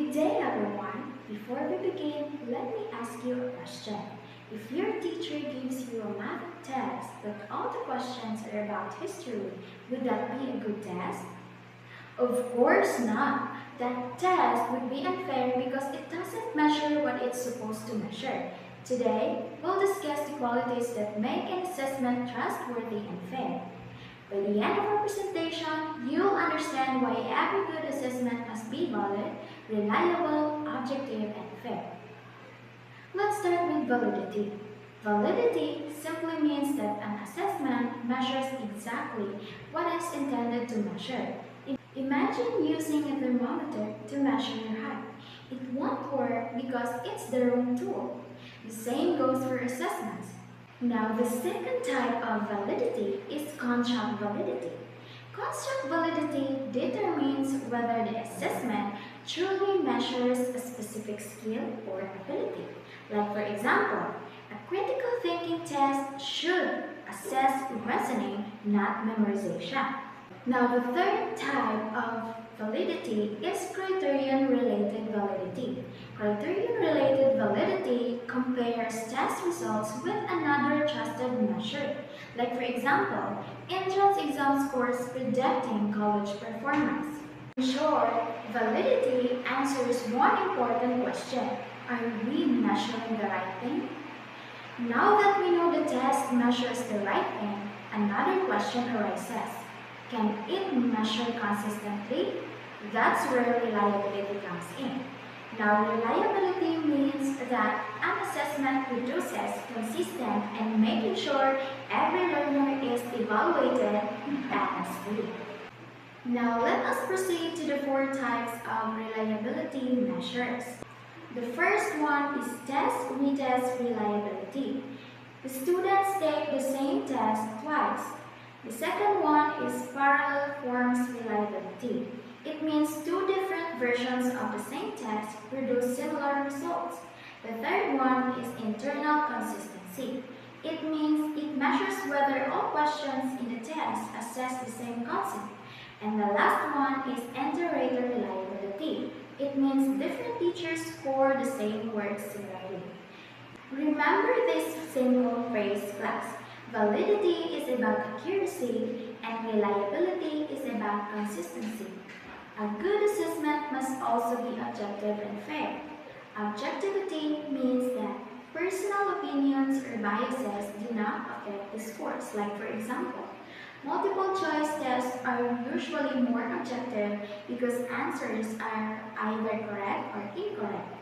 Good day, everyone. Before we begin, let me ask you a question. If your teacher gives you a math test, but all the questions are about history, would that be a good test? Of course not. That test would be unfair because it doesn't measure what it's supposed to measure. Today, we'll discuss the qualities that make an assessment trustworthy and fair. By the end of our presentation, you'll understand why every good assessment must be valid, reliable, objective, and fair. Let's start with validity. Validity simply means that an assessment measures exactly what it's intended to measure. Imagine using a thermometer to measure your height. It won't work because it's the wrong tool. The same goes for assessments. Now, the second type of validity is construct validity. Construct validity determines whether the assessment truly measures a specific skill or ability. Like for example, a critical thinking test should assess reasoning, not memorization. Now, the third type of validity is criterion-related validity. Criterion-related validity compares test results with another trusted measure. Like for example, entrance exam scores predicting college performance. In short, validity answers one important question: are we measuring the right thing? Now that we know the test measures the right thing, another question arises. Can it measure consistently? That's where reliability comes in. Now, reliability means that an assessment produces consistent and making sure every learner is evaluated honestly. Now, let us proceed to the four types of reliability measures. The first one is test-retest reliability. The students take the same test twice. The second one is parallel forms reliability. It means two different versions of the same test produce similar results. The third one is internal consistency. It means it measures whether all questions in the test assess the same concept. And the last one is inter-rater reliability. It means different teachers score the same work similarly. Remember this simple phrase, class. Validity is about accuracy and reliability is about consistency. A good assessment must also be objective and fair. Objectivity means that personal opinions or biases do not affect the scores. Like for example, multiple choice tests are usually more objective because answers are either correct or incorrect.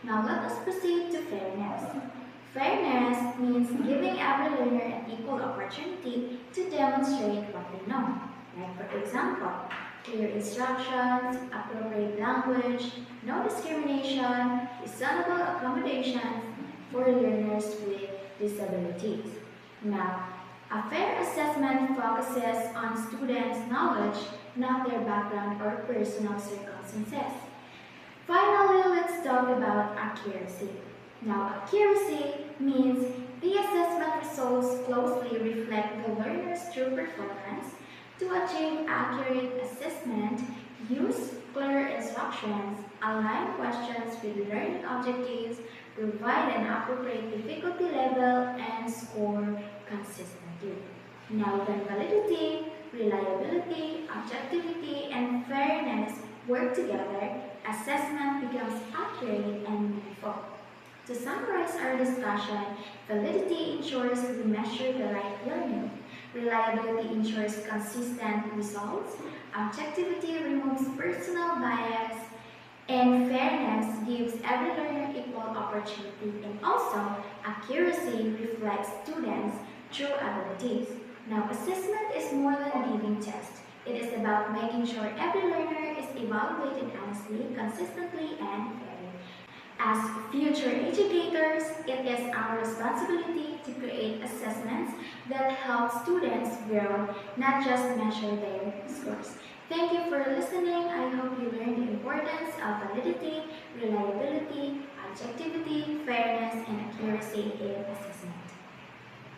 Now let us proceed to fairness. Fairness means giving every learner an equal opportunity to demonstrate what they know. Like for example, clear instructions, appropriate language, no discrimination, reasonable accommodations for learners with disabilities. Now, a fair assessment focuses on students' knowledge, not their background or personal circumstances. Finally, let's talk about accuracy. Now, accuracy means the assessment results closely reflect the learner's true performance. To achieve accurate assessment, use clear instructions, align questions with learning objectives, provide an appropriate difficulty level, and score consistently. Now, when validity, reliability, objectivity, and fairness work together, assessment becomes accurate and meaningful. To summarize our discussion, validity ensures we measure the right learning. Reliability ensures consistent results. Objectivity removes personal bias. And fairness gives every learner equal opportunity. And also, accuracy reflects students' true abilities. Now, assessment is more than giving tests. It is about making sure every learner is evaluated honestly, consistently, and fairly. As future educators, it is our responsibility to create assessments that help students grow, not just measure their scores. Thank you for listening. I hope you learned the importance of validity, reliability, objectivity, fairness, and accuracy in assessment.